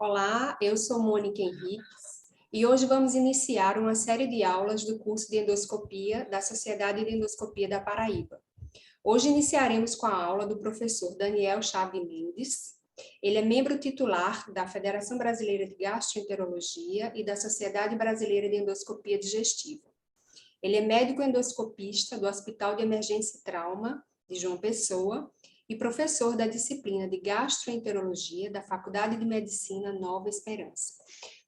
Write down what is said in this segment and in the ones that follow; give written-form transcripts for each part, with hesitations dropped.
Olá, eu sou Mônica Henriques e hoje vamos iniciar uma série de aulas do curso de Endoscopia da Sociedade de Endoscopia da Paraíba. Hoje iniciaremos com a aula do professor Daniel Chaves Mendes. Ele é membro titular da Federação Brasileira de Gastroenterologia e da Sociedade Brasileira de Endoscopia Digestiva. Ele é médico endoscopista do Hospital de Emergência e Trauma de João Pessoa e professor da disciplina de Gastroenterologia da Faculdade de Medicina Nova Esperança.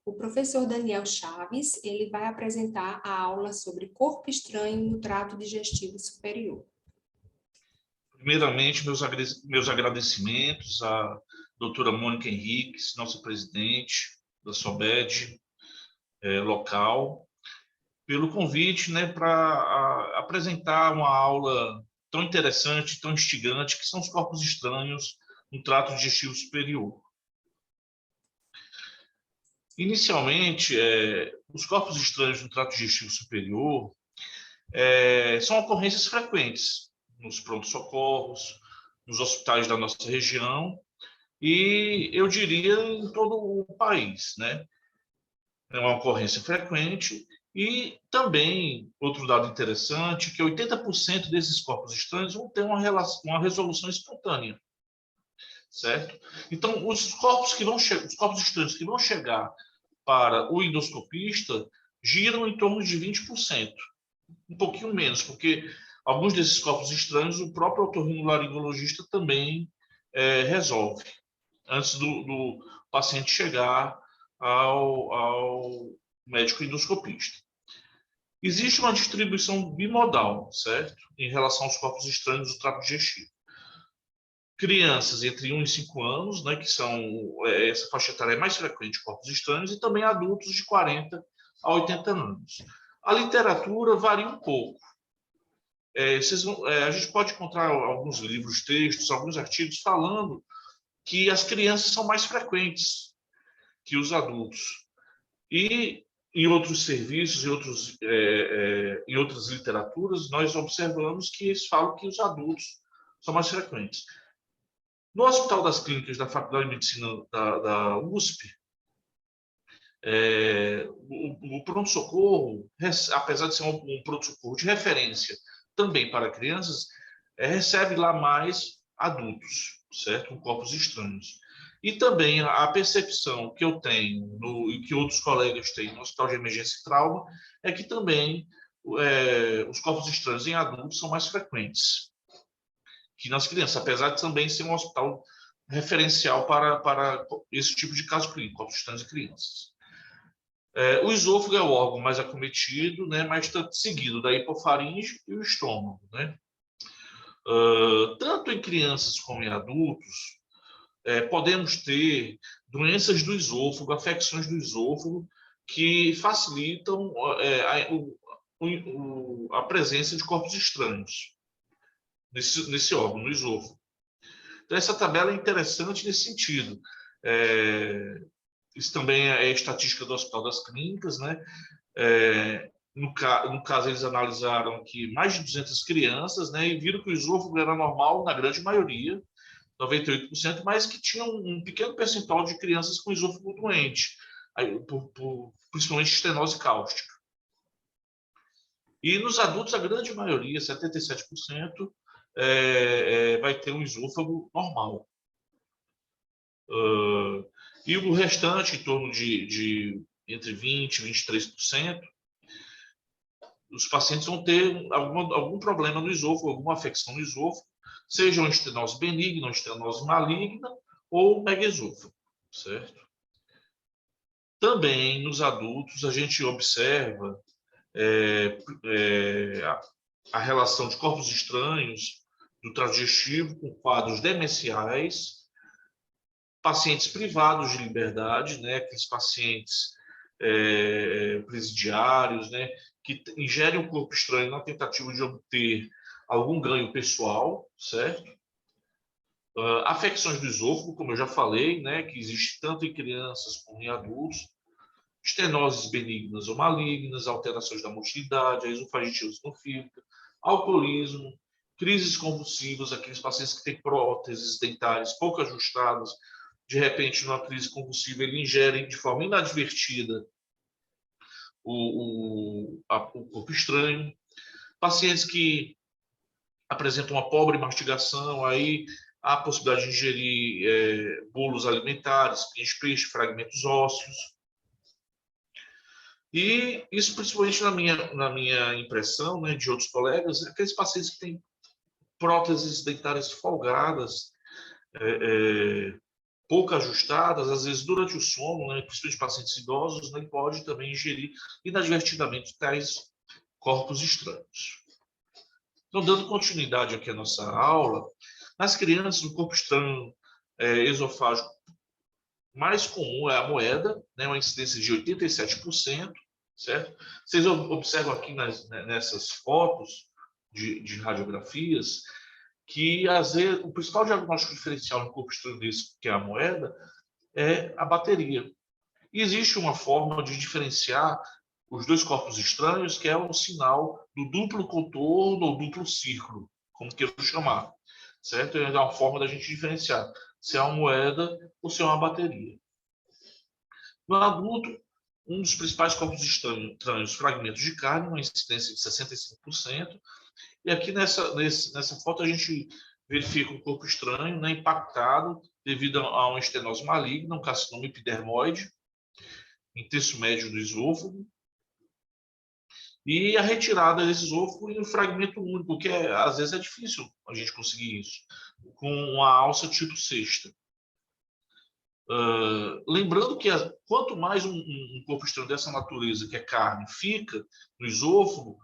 O professor Daniel Chaves, ele vai apresentar a aula sobre corpo estranho no trato digestivo superior. Primeiramente, meus agradecimentos à doutora Mônica Henriques, nossa presidente da SOBED local, pelo convite, para apresentar uma aula tão interessante, tão instigante, que são os corpos estranhos no trato digestivo superior. Inicialmente, os corpos estranhos no trato digestivo superior são ocorrências frequentes nos pronto-socorros, nos hospitais da nossa região e, eu diria, em todo o país, né? É uma ocorrência frequente e também, outro dado interessante, que 80% desses corpos estranhos vão ter uma resolução espontânea, certo? Então, os corpos estranhos que vão chegar para o endoscopista giram em torno de 20%, um pouquinho menos, porque alguns desses corpos estranhos o próprio otorrinolaringologista também resolve, antes do paciente chegar ao médico endoscopista. Existe uma distribuição bimodal, certo? Em relação aos corpos estranhos do trato digestivo. Crianças entre 1 e 5 anos, né, que são essa faixa etária mais frequente de corpos estranhos, e também adultos de 40 a 80 anos. A literatura varia um pouco. A gente pode encontrar alguns livros, textos, alguns artigos falando que as crianças são mais frequentes que os adultos. E em outros serviços, em outras literaturas, nós observamos que eles falam que os adultos são mais frequentes. No Hospital das Clínicas da Faculdade de Medicina da USP, o pronto-socorro, apesar de ser um pronto-socorro de referência também para crianças, recebe lá mais adultos, certo? Com corpos estranhos. E também a percepção que eu tenho e que outros colegas têm no Hospital de Emergência e Trauma é que também os corpos estranhos em adultos são mais frequentes que nas crianças, apesar de também ser um hospital referencial para esse tipo de caso clínico, corpos estranhos em crianças. O esôfago é o órgão mais acometido, né, mas está seguido da hipofaringe e o estômago, né? Tanto em crianças como em adultos, podemos ter doenças do esôfago, afecções do esôfago, que facilitam a presença de corpos estranhos nesse órgão, no esôfago. Então, essa tabela é interessante nesse sentido. Isso também é estatística do Hospital das Clínicas, né? No caso, eles analisaram que mais de 200 crianças, né, e viram que o esôfago era normal na grande maioria, 98%, mas que tinha um pequeno percentual de crianças com esôfago doente, principalmente estenose cáustica. E nos adultos, a grande maioria, 77%, vai ter um esôfago normal. E o restante, em torno de entre 20% e 23%, os pacientes vão ter algum problema no esôfago, alguma afecção no esôfago, seja uma estenose benigna, uma estenose maligna ou megaesôfago, certo? Também nos adultos a gente observa a relação de corpos estranhos do trato digestivo com quadros demenciais, pacientes privados de liberdade, né, aqueles pacientes presidiários, né, que ingerem o corpo estranho na tentativa de obter algum ganho pessoal, certo? Afecções do esôfago, como eu já falei, né, que existe tanto em crianças como em adultos, estenoses benignas ou malignas, alterações da motilidade, a esofagite eosinofílica, alcoolismo, crises convulsivas, aqueles pacientes que têm próteses dentárias pouco ajustadas de repente, numa crise convulsiva, ele ingere de forma inadvertida o corpo estranho. Pacientes que apresentam uma pobre mastigação, aí há a possibilidade de ingerir bolos alimentares, peixe, fragmentos ósseos. E isso, principalmente na minha impressão, né, de outros colegas, aqueles pacientes que têm próteses dentárias folgadas, pouco ajustadas, às vezes durante o sono, né, principalmente pacientes idosos, né, pode também ingerir inadvertidamente tais corpos estranhos. Então, dando continuidade aqui à nossa aula, nas crianças, o corpo estranho esofágico mais comum é a moeda, né, uma incidência de 87%, certo? Vocês observam aqui nessas fotos de radiografias que, às vezes, o principal diagnóstico diferencial no corpo estranho desse, que é a moeda, é a bateria. E existe uma forma de diferenciar os dois corpos estranhos, que é o sinal do duplo contorno ou duplo círculo, como queiro chamar, certo? É uma forma da gente diferenciar se é uma moeda ou se é uma bateria. No adulto, um dos principais corpos estranhos, fragmentos de carne, uma incidência de 65%. E aqui nessa foto a gente verifica o corpo estranho, né, impactado devido a uma estenose maligna, um carcinoma epidermoide, em terço médio do esôfago, e a retirada desse esôfago em um fragmento único, que às vezes é difícil a gente conseguir isso, com uma alça tipo cesta. Lembrando que quanto mais um corpo estranho dessa natureza, que é carne, fica no esôfago,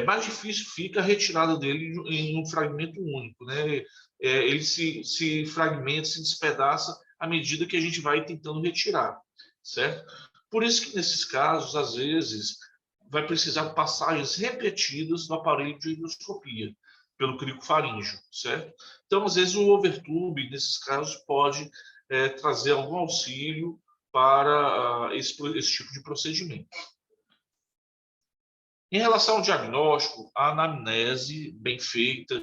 mais difícil fica a retirada dele em um fragmento único, né? Ele se fragmenta, se despedaça à medida que a gente vai tentando retirar, certo? Por isso que nesses casos, às vezes, vai precisar passagens repetidas no aparelho de endoscopia, pelo crico faríngeo, certo? Então, às vezes, o overtube, nesses casos, pode trazer algum auxílio para esse tipo de procedimento. Em relação ao diagnóstico, a anamnese bem feita,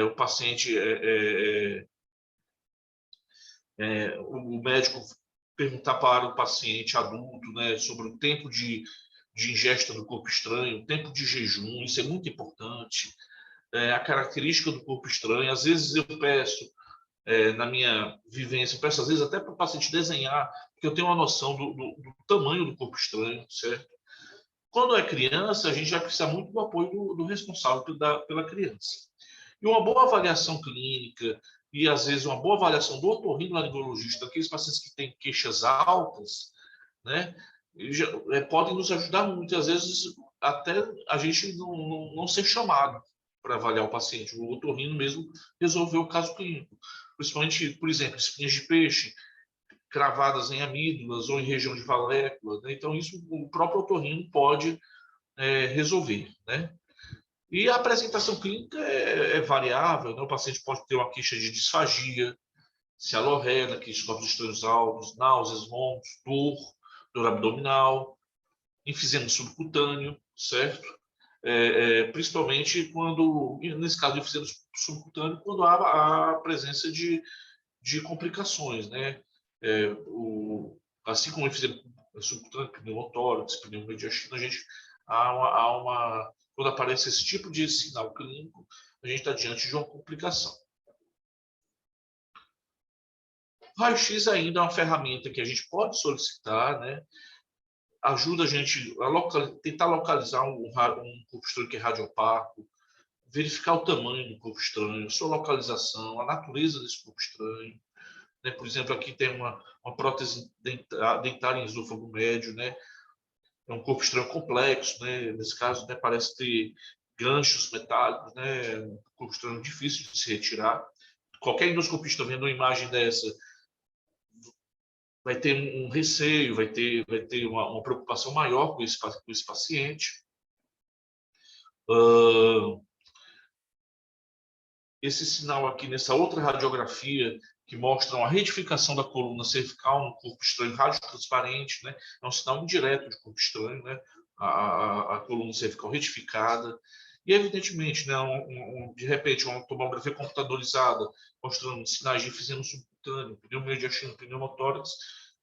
o paciente, o médico perguntar para o paciente adulto, né, sobre o tempo de ingesta do corpo estranho, o tempo de jejum, isso é muito importante, a característica do corpo estranho. Às vezes eu peço, na minha vivência, eu peço às vezes até para o paciente desenhar, porque eu tenho uma noção do tamanho do corpo estranho, certo? Quando é criança, a gente vai precisar muito do apoio do responsável pela criança. E uma boa avaliação clínica e, às vezes, uma boa avaliação do otorrinolaringologista, aqueles pacientes que têm queixas altas, né, podem nos ajudar muito. Às vezes, até a gente não ser chamado para avaliar o paciente. O otorrino mesmo resolveu o caso clínico. Principalmente, por exemplo, espinhas de peixe cravadas em amígdalas ou em região de valécula, né? Então, isso o próprio otorrino pode resolver, né? E a apresentação clínica é variável, né? O paciente pode ter uma queixa de disfagia, cialorrena, queixa de corpos estranhos altos, náuseas, vômitos, dor abdominal, enfisema subcutâneo, certo? Principalmente quando, nesse caso de enfisema subcutâneo, quando há a presença de complicações, né? Assim como o enfisema subcutâneo, pneumotórax, pneumomediastina, a gente quando aparece esse tipo de sinal clínico, a gente está diante de uma complicação. O raio-x ainda é uma ferramenta que a gente pode solicitar, né? Ajuda a gente a tentar localizar um corpo estranho que é radiopaco, verificar o tamanho do corpo estranho, sua localização, a natureza desse corpo estranho. Né? Por exemplo, aqui tem uma prótese dentária em esôfago médio, né? É um corpo estranho complexo, né? Nesse caso, né, parece ter ganchos metálicos, né? Um corpo estranho difícil de se retirar. Qualquer endoscopista vendo uma imagem dessa vai ter um receio, vai ter uma preocupação maior com esse paciente. Esse sinal aqui nessa outra radiografia que mostra uma retificação da coluna cervical no corpo estranho radiotransparente, né? É um sinal indireto de corpo estranho, né? A coluna cervical retificada. E, evidentemente, né, de repente, uma tomografia computadorizada mostrando sinais de efizema subcutâneo, pneumonia de axila, pneumotórax,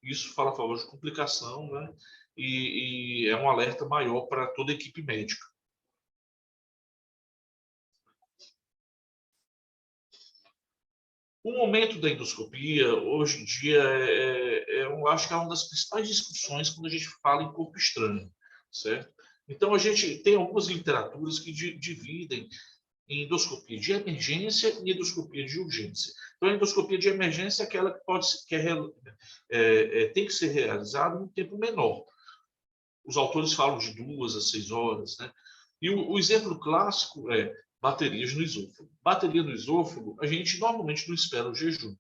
isso fala a favor de complicação, né? E é um alerta maior para toda a equipe médica. O momento da endoscopia, hoje em dia, eu acho que é uma das principais discussões quando a gente fala em corpo estranho, certo? Então, a gente tem algumas literaturas que dividem em endoscopia de emergência e endoscopia de urgência. Então, a endoscopia de emergência é aquela que tem que ser realizada em um tempo menor. Os autores falam de 2 a 6 horas, né? E o exemplo clássico é baterias no esôfago. Bateria no esôfago, a gente normalmente não espera o jejum.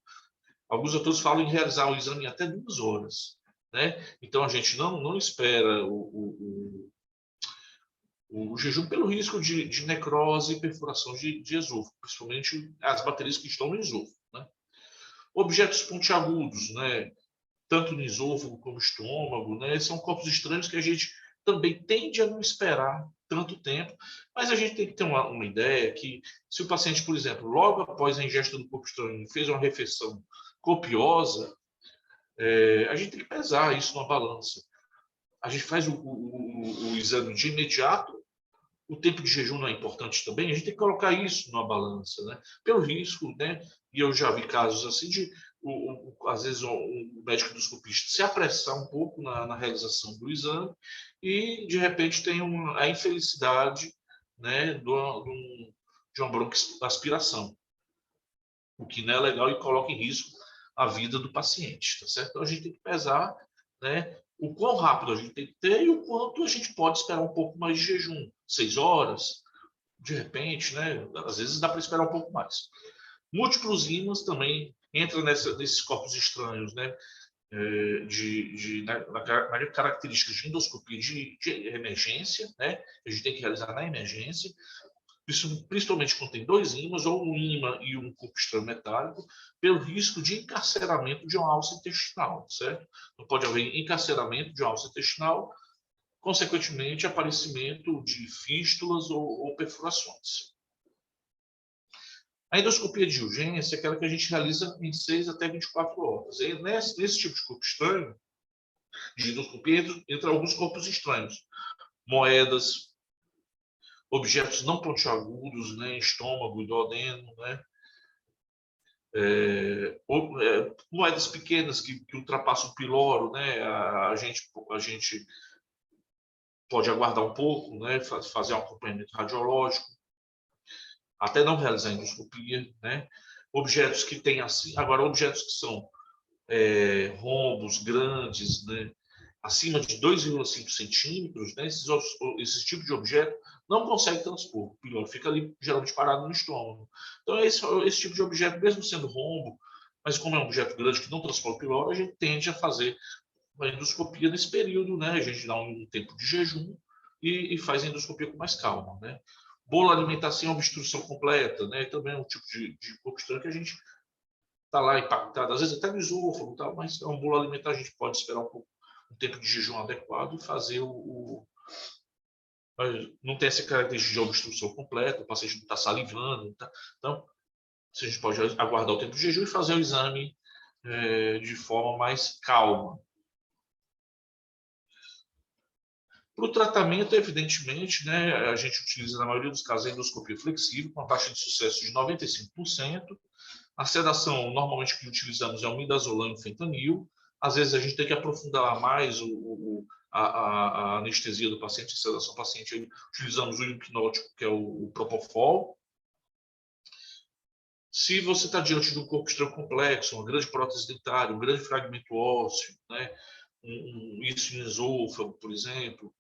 Alguns autores falam em realizar o exame em até 2 horas, né? Então, a gente não espera o jejum pelo risco de necrose e perfuração de esôfago, principalmente as baterias que estão no esôfago, né? Objetos pontiagudos, né? Tanto no esôfago como no estômago, né? São corpos estranhos que a gente também tende a não esperar tanto tempo, mas a gente tem que ter uma ideia que se o paciente, por exemplo, logo após a ingesta do corpo estranho fez uma refeição copiosa, a gente tem que pesar isso na balança. A gente faz o exame de imediato. O tempo de jejum não é importante também, a gente tem que colocar isso numa balança, né? Pelo risco, né? E eu já vi casos assim de, às vezes, o médico endoscopista se apressar um pouco na realização do exame e, de repente, tem a infelicidade, né, de uma broncoaspiração, o que não é legal e coloca em risco a vida do paciente, tá certo? Então, a gente tem que pesar, né, o quão rápido a gente tem que ter e o quanto a gente pode esperar um pouco mais de jejum. 6 horas, de repente, né? Às vezes dá para esperar um pouco mais. Múltiplos ímãs também entra nesses corpos estranhos, né? Na características de endoscopia de emergência, né? A gente tem que realizar na emergência, principalmente quando tem 2 ímãs, ou um ímã e um corpo estranho metálico, pelo risco de encarceramento de uma alça intestinal, certo? Não pode haver encarceramento de uma alça intestinal, consequentemente, aparecimento de fístulas ou perfurações. A endoscopia de urgência é aquela que a gente realiza em 6 até 24 horas. E nesse tipo de corpo estranho, de endoscopia, entra alguns corpos estranhos. Moedas, objetos não pontiagudos, né, estômago, duodeno, né, moedas pequenas que ultrapassam o piloro, né, a gente pode aguardar um pouco, né, fazer um acompanhamento radiológico, até não realizar endoscopia, né? Objetos que têm assim, agora objetos que são rombos grandes, né? Acima de 2,5 centímetros, né? Esses tipos de objeto não consegue transpor, o piloro fica ali geralmente parado no estômago. Então esse tipo de objeto, mesmo sendo rombo, mas como é um objeto grande que não transporta o piloro, a gente tende a fazer a endoscopia nesse período, né? A gente dá um tempo de jejum e faz a endoscopia com mais calma, né? Bolo alimentar sem obstrução completa, né? Também é um tipo de corpo estranho que a gente está lá impactado, às vezes até no esôfago, tal, mas é um bolo alimentar, a gente pode esperar um tempo de jejum adequado e fazer não tem essa característica de obstrução completa, o paciente não está salivando, tá? Então, a gente pode aguardar o tempo de jejum e fazer o exame de forma mais calma. Para o tratamento, evidentemente, né, a gente utiliza, na maioria dos casos, a endoscopia flexível, com uma taxa de sucesso de 95%. A sedação, normalmente, que utilizamos é o midazolam e fentanil. Às vezes, a gente tem que aprofundar mais a anestesia do paciente, a sedação do paciente. Utilizamos o hipnótico, que é o propofol. Se você está diante de um corpo estranho complexo, uma grande prótese dentária, um grande fragmento ósseo, né, isso em esôfago, por exemplo,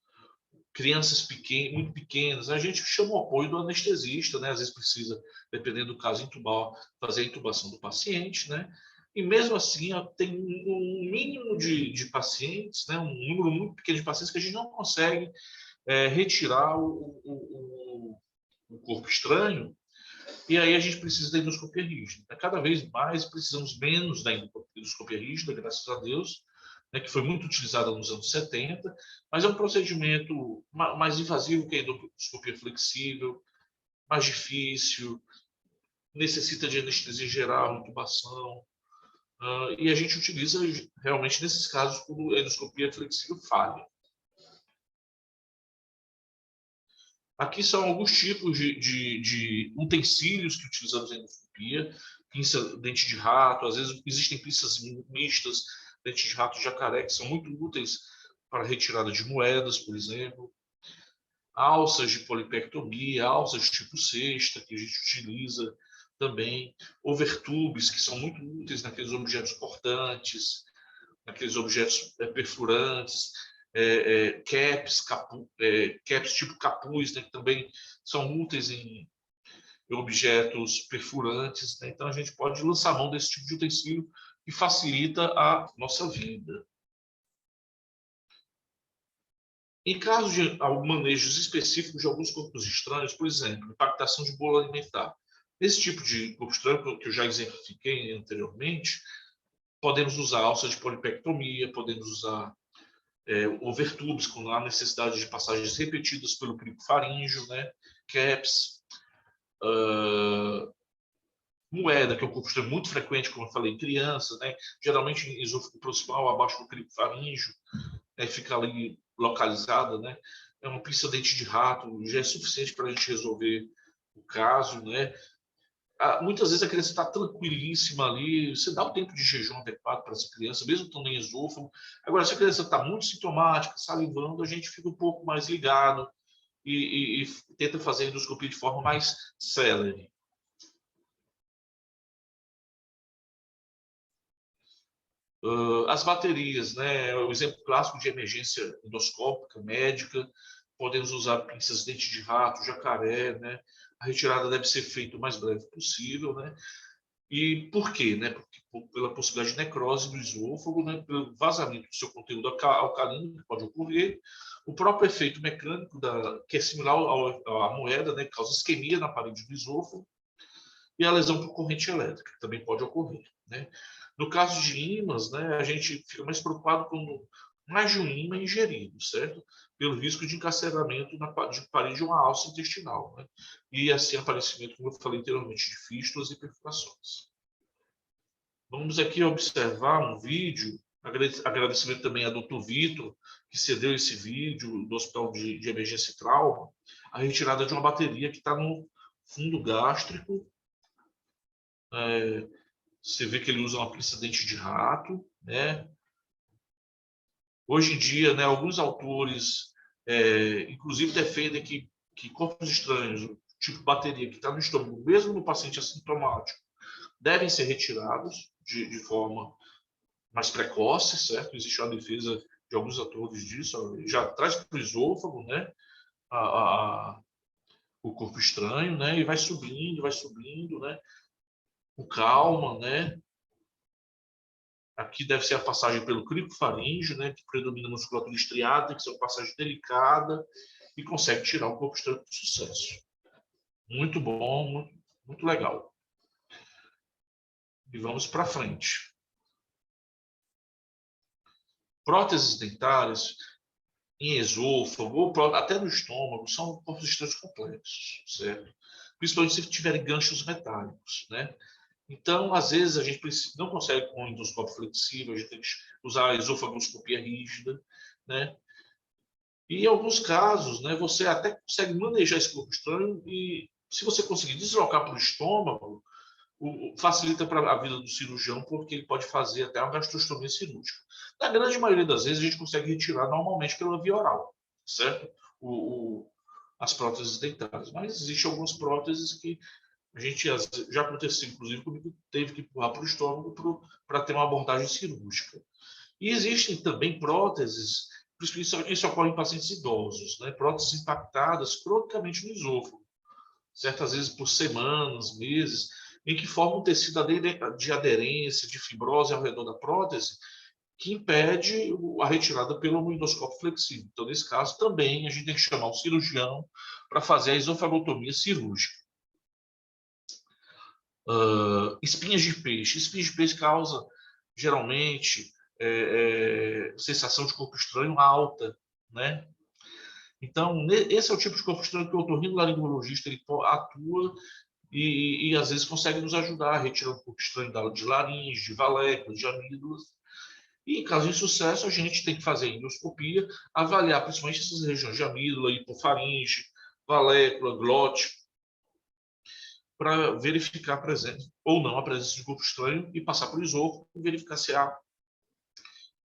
crianças muito pequenas, a gente chama o apoio do anestesista, né? Às vezes precisa, dependendo do caso, fazer a intubação do paciente, né? E mesmo assim, tem um mínimo de pacientes, né? Um número muito pequeno de pacientes que a gente não consegue retirar o corpo estranho, e aí a gente precisa da endoscopia rígida. Cada vez mais precisamos menos da endoscopia rígida, graças a Deus, né, que foi muito utilizada nos anos 70, mas é um procedimento mais invasivo que a endoscopia flexível, mais difícil, necessita de anestesia geral, intubação, e a gente utiliza realmente nesses casos quando a endoscopia flexível falha. Aqui são alguns tipos de utensílios que utilizamos em endoscopia: pinça, dente de rato, às vezes existem pinças mistas, dente de rato e jacaré, que são muito úteis para a retirada de moedas, por exemplo. Alças de polipectomia, alças tipo cesta, que a gente utiliza também. Overtubes, que são muito úteis naqueles objetos cortantes, naqueles objetos perfurantes. Caps, caps tipo capuz, né, que também são úteis em objetos perfurantes, né? Então a gente pode lançar mão desse tipo de utensílio que facilita a nossa vida. Em caso de manejos específicos de alguns corpos estranhos, por exemplo, impactação de bolo alimentar, esse tipo de corpo estranho que eu já exemplifiquei anteriormente, podemos usar alça de polipectomia, podemos usar overtubes, com a necessidade de passagens repetidas pelo crico faríngeo, né? CAPS, moeda, que é um corpo estranho muito frequente, como eu falei, em crianças, né? Geralmente em esôfago proximal, abaixo do crico faríngeo, né? Fica ali localizada, né? É uma pinça dente de rato, já é suficiente para a gente resolver o caso, né? Muitas vezes a criança está tranquilíssima ali, você dá o tempo de jejum adequado para essa criança, mesmo estando em esôfago. Agora, se a criança está muito sintomática, salivando, a gente fica um pouco mais ligado e tenta fazer a endoscopia de forma mais célere. As baterias, né? O exemplo clássico de emergência endoscópica, médica, podemos usar pinças dente de rato, jacaré, né? A retirada deve ser feita o mais breve possível, né? E por quê? Né? Pela possibilidade de necrose do esôfago, né? Pelo vazamento do seu conteúdo alcalino que pode ocorrer, o próprio efeito mecânico, que é similar à moeda, né? Que causa isquemia na parede do esôfago, e a lesão por corrente elétrica, que também pode ocorrer, né? No caso de ímãs, né, a gente fica mais preocupado com mais de um ímã ingerido, certo? Pelo risco de encarceramento de parede de uma alça intestinal, né? E assim aparecimento, como eu falei anteriormente, de fístulas e perfurações. Vamos aqui observar um vídeo, agradecimento também a Dr. Vitor, que cedeu esse vídeo do Hospital de Emergência e Trauma, a retirada de uma bateria que está no fundo gástrico. Você vê que ele usa uma pinça dente de rato, né? Hoje em dia, né, alguns autores, inclusive, defendem que corpos estranhos, tipo bateria, que está no estômago, mesmo no paciente assintomático, devem ser retirados de forma mais precoce, certo? Existe uma defesa de alguns autores disso, já traz para o esôfago, né, o corpo estranho, né, e vai subindo, né, com calma, né. Aqui deve ser a passagem pelo crico faríngeo, né, que predomina a musculatura estriátrica, que é uma passagem delicada e consegue tirar o corpo estranho com sucesso. Muito bom, muito, muito legal. E vamos para frente. Próteses dentárias em esôfago ou até no estômago são corpos estranhos complexos, certo? Principalmente se tiverem ganchos metálicos, né? Então, às vezes, a gente não consegue com endoscópio flexível, a gente tem que usar a esofagoscopia rígida, né? E em alguns casos, né, você até consegue manejar esse corpo estranho e, se você conseguir deslocar para o estômago, facilita para a vida do cirurgião, porque ele pode fazer até uma gastrostomia cirúrgica. Na grande maioria das vezes, a gente consegue retirar normalmente pela via oral, certo? As próteses dentárias. Mas existem algumas próteses que a gente já aconteceu, inclusive, comigo, teve que empurrar para o estômago para ter uma abordagem cirúrgica. E existem também próteses, principalmente isso ocorre em pacientes idosos, né? Próteses impactadas cronicamente no esôfago, certas vezes por semanas, meses, em que forma um tecido de aderência, de fibrose ao redor da prótese, que impede a retirada pelo endoscópio flexível. Então, nesse caso, também a gente tem que chamar o cirurgião para fazer a esofagotomia cirúrgica. Espinhas de peixe. Espinhas de peixe causa, geralmente, sensação de corpo estranho alta, né? Então, esse é o tipo de corpo estranho que o otorrinolaringologista ele atua e às vezes consegue nos ajudar a retirar o corpo estranho de laringe, de valéculas, de amígdalas. E em caso de sucesso, a gente tem que fazer a endoscopia, avaliar principalmente essas regiões de amígdala, hipofaringe, valécula, glote, para verificar a presença ou não a presença de corpo estranho e passar por esôfago e verificar se há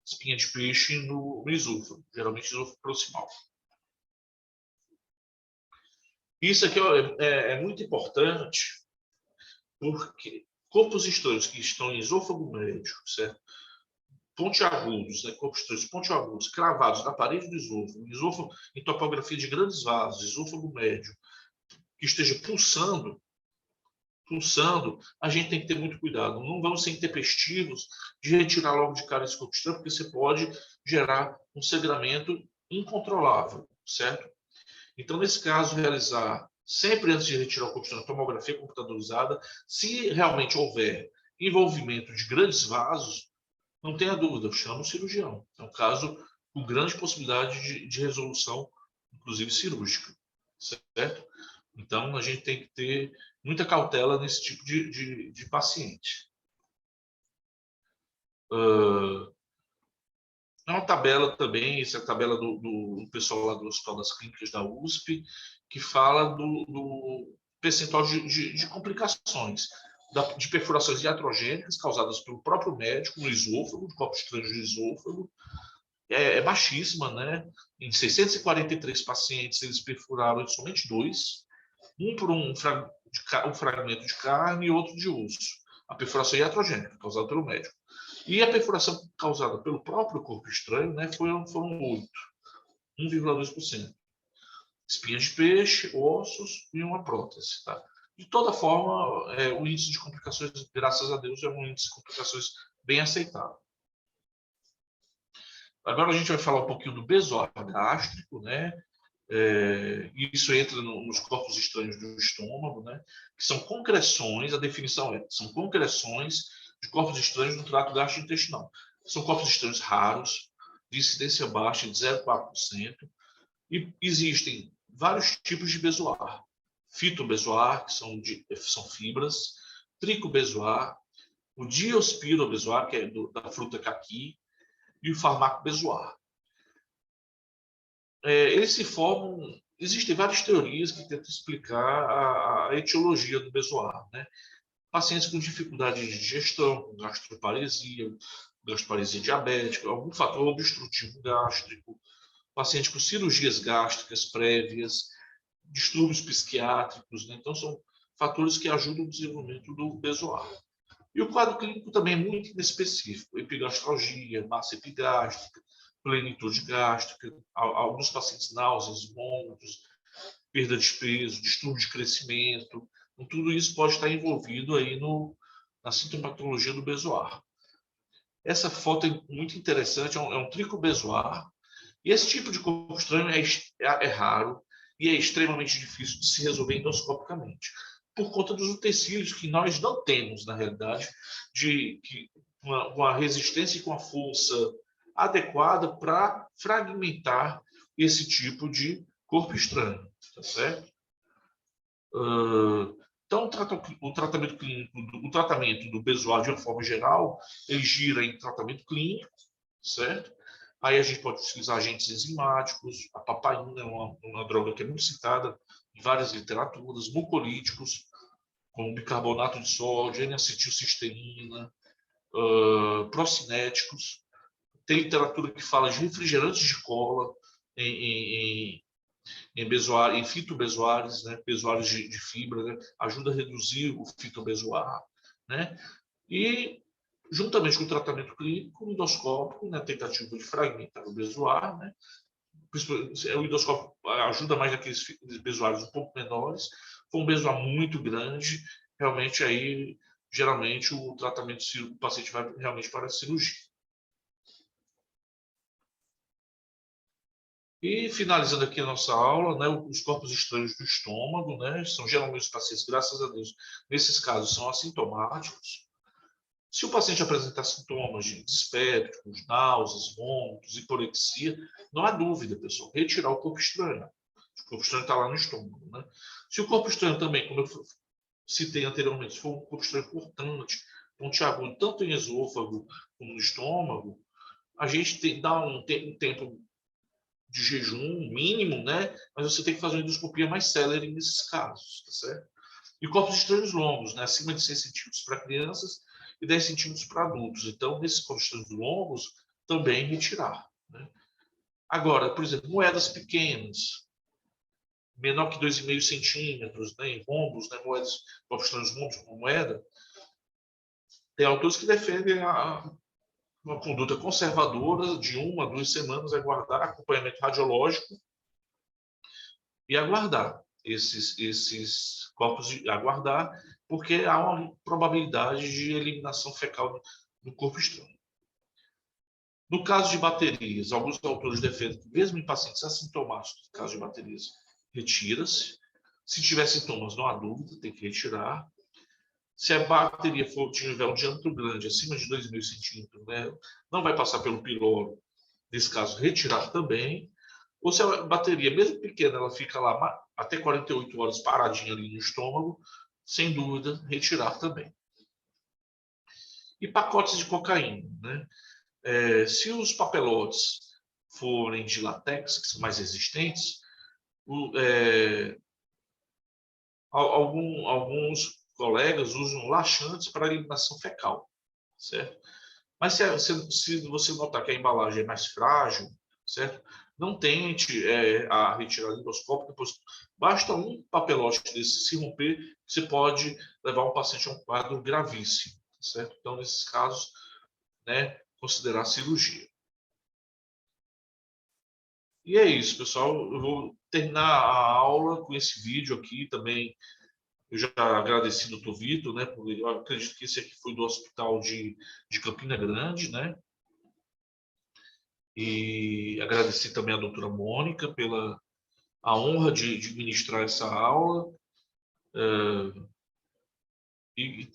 espinha de peixe no esôfago, geralmente esôfago proximal. Isso aqui é muito importante, porque corpos estranhos que estão em esôfago médio, certo? Pontiagudos, né? Corpos estranhos pontiagudos, cravados na parede do esôfago em topografia de grandes vasos, esôfago médio, que esteja pulsando, a gente tem que ter muito cuidado. Não vamos ser intempestivos de retirar logo de cara esse corpo estranho, porque você pode gerar um sangramento incontrolável, certo? Então, nesse caso, realizar sempre antes de retirar o corpo estranho, tomografia computadorizada. Se realmente houver envolvimento de grandes vasos, não tenha dúvida, chama o cirurgião. É um caso com grande possibilidade de resolução, inclusive cirúrgica, certo? Então, a gente tem que ter muita cautela nesse tipo de paciente. É uma tabela também, essa é a tabela do pessoal lá do Hospital das Clínicas da USP, que fala do percentual de complicações, de perfurações iatrogênicas causadas pelo próprio médico no esôfago, de corpos estranhos do esôfago. É baixíssima, né? Em 643 pacientes, eles perfuraram somente 2, um por um fragmento de carne e outro de osso. A perfuração iatrogênica, causada pelo médico. E a perfuração causada pelo próprio corpo estranho, né, foram 8, 1,2%. Espinha de peixe, ossos e uma prótese. Tá? De toda forma, o índice de complicações, graças a Deus, é um índice de complicações bem aceitável. Agora a gente vai falar um pouquinho do bezoar gástrico, né? Isso entra nos corpos estranhos do estômago, né? Que são concreções, a definição são concreções de corpos estranhos no trato gastrointestinal. São corpos estranhos raros, de incidência baixa de 0,4%, e existem vários tipos de bezoar. Fitobezoar, que são fibras, tricobezoar, o diospirobezoar, que é da fruta caqui, e o farmacobezoar. Eles se formam. Existem várias teorias que tentam explicar a etiologia do bezoar, né? Pacientes com dificuldade de digestão, com gastroparesia diabética, algum fator obstrutivo gástrico, paciente com cirurgias gástricas prévias, distúrbios psiquiátricos, né? Então, são fatores que ajudam o desenvolvimento do bezoar. E o quadro clínico também é muito inespecífico: epigastralgia, massa epigástrica, plenitude gástrica, alguns pacientes náuseas, vômitos, perda de peso, distúrbio de crescimento. Então, tudo isso pode estar envolvido aí na sintomatologia do bezoar. Essa foto é muito interessante, é um tricobezoar. E esse tipo de corpo estranho é raro e é extremamente difícil de se resolver endoscopicamente, por conta dos utensílios que nós não temos, na realidade, com a resistência e com a força adequada para fragmentar esse tipo de corpo estranho, tá certo? Então, o tratamento clínico, o tratamento do bezoar, de uma forma geral, ele gira em tratamento clínico, certo? Aí a gente pode utilizar agentes enzimáticos, a papaina é uma droga que é muito citada em várias literaturas, mucolíticos, como bicarbonato de sódio, N-acetilcisteína, procinéticos. Tem literatura que fala de refrigerantes de cola em bezoar, em fitobezoares, né? Bezoares de fibra, né? Ajuda a reduzir o fitobezoar, né? E, juntamente com o tratamento clínico, o endoscópico, na tentativa de fragmentar o bezoar, né? O endoscópio ajuda mais naqueles bezoares um pouco menores. For um bezoar muito grande, realmente aí, geralmente, o paciente vai realmente para a cirurgia. E finalizando aqui a nossa aula, né, os corpos estranhos do estômago, né, são geralmente os pacientes, graças a Deus, nesses casos são assintomáticos, Se o paciente apresentar sintomas de dispépticos, náuseas, vômitos, hiporexia, não há dúvida, pessoal, retirar o corpo estranho. O corpo estranho está lá no estômago, né? Se o corpo estranho também, como eu citei anteriormente, se for um corpo estranho importante, pontiagudo, tanto em esôfago como no estômago, a gente dá um tempo de jejum mínimo, né? Mas você tem que fazer uma endoscopia mais célere nesses casos, tá certo? E corpos estranhos longos, né? Acima de 6 centímetros para crianças e 10 centímetros para adultos. Então, nesses corpos estranhos longos, também retirar, né? Agora, por exemplo, moedas pequenas, menor que 2,5 centímetros, né? Em rombos, né? Moedas, corpos estranhos rombos com moeda, tem autores que defendem uma conduta conservadora de 1 a 2 semanas, aguardar acompanhamento radiológico e aguardar esses corpos, aguardar, porque há uma probabilidade de eliminação fecal do corpo estranho. No caso de baterias, alguns autores defendem que, mesmo em pacientes assintomáticos, no caso de baterias, retira-se. Se tiver sintomas, não há dúvida, tem que retirar. Se a bateria tiver um diâmetro grande, acima de 2,5 centímetros, né, não vai passar pelo piloro, nesse caso, retirar também. Ou se a bateria, mesmo pequena, ela fica lá até 48 horas paradinha ali no estômago, sem dúvida, retirar também. E pacotes de cocaína, né? Se os papelotes forem de látex, que são mais resistentes, alguns colegas usam laxantes para eliminação fecal, certo? Mas se você notar que a embalagem é mais frágil, certo? Não tente a retirada endoscópica, pois basta um papelote desse se romper, você pode levar um paciente a um quadro gravíssimo, certo? Então, nesses casos, né, considerar cirurgia. E é isso, pessoal. Eu vou terminar a aula com esse vídeo aqui também. Eu já agradeci ao Dr. Vitor, né? Eu acredito que esse aqui foi do Hospital de Campina Grande, né? E agradeci também à doutora Mônica pela a honra de ministrar essa aula. E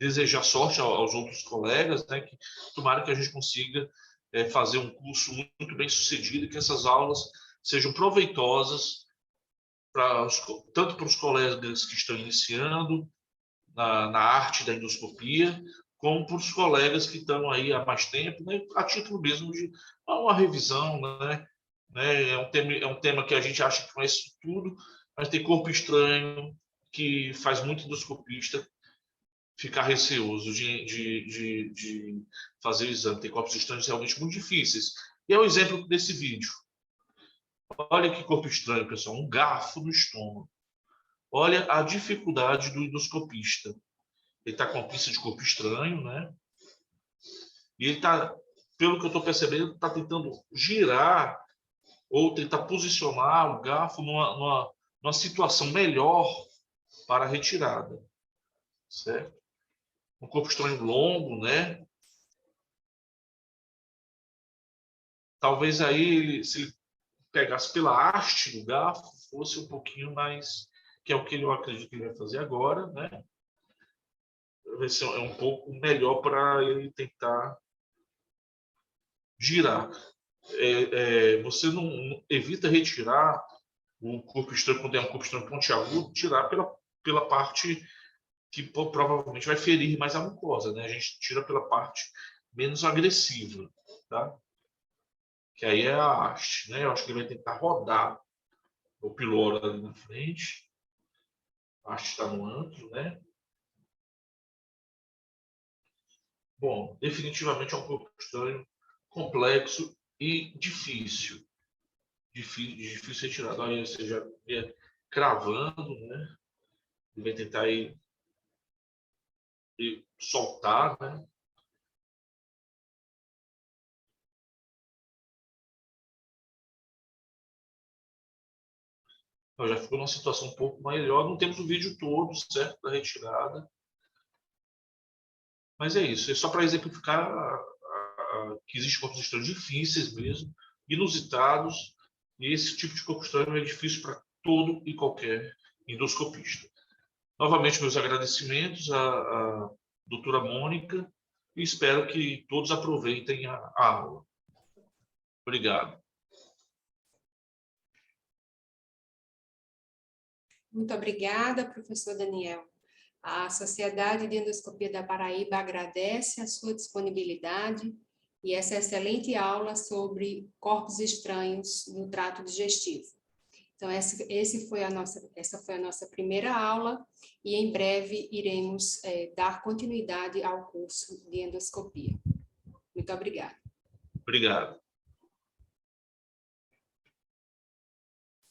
desejar sorte aos outros colegas, né? Que tomara que a gente consiga fazer um curso muito bem sucedido e que essas aulas sejam proveitosas tanto para os colegas que estão iniciando na arte da endoscopia, como para os colegas que estão aí há mais tempo, né, a título mesmo de uma revisão, né? É um tema que a gente acha que conhece tudo, mas tem corpo estranho que faz muito endoscopista ficar receoso de fazer o exame. Tem corpos estranhos realmente muito difíceis. E é o exemplo desse vídeo. Olha que corpo estranho, pessoal. Um garfo no estômago. Olha a dificuldade do endoscopista. Ele está com a pinça de corpo estranho, né? E ele está, pelo que eu estou percebendo, está tentando girar ou tentar posicionar o garfo numa situação melhor para a retirada, certo? Um corpo estranho longo, né? Talvez aí, se ele pegasse pela haste do garfo, fosse um pouquinho mais, que é o que eu acredito que ele vai fazer agora, né? Vai ser um pouco melhor para ele tentar girar. Você não evita retirar o corpo estranho, quando é um corpo estranho pontiagudo, tirar pela parte que provavelmente vai ferir mais a mucosa, né? A gente tira pela parte menos agressiva, tá? Que aí é a haste, né? Eu acho que ele vai tentar rodar o piloro ali na frente. A haste está no antro, né? Bom, definitivamente é um corpo estranho, complexo e difícil. Difícil retirar. Aí você já vê cravando, né? Ele vai tentar ir soltar, né? Então, já ficou numa situação um pouco melhor. Não temos o vídeo todo, certo, da retirada. Mas é isso. É só para exemplificar que existem corpos estranhos difíceis mesmo, inusitados. E esse tipo de corpo estranho é difícil para todo e qualquer endoscopista. Novamente, meus agradecimentos doutora Mônica, e espero que todos aproveitem a aula. Obrigado. Muito obrigada, professor Daniel. A Sociedade de Endoscopia da Paraíba agradece a sua disponibilidade e essa excelente aula sobre corpos estranhos no trato digestivo. Então, essa foi a nossa primeira aula e em breve iremos dar continuidade ao curso de endoscopia. Muito obrigada. Obrigado.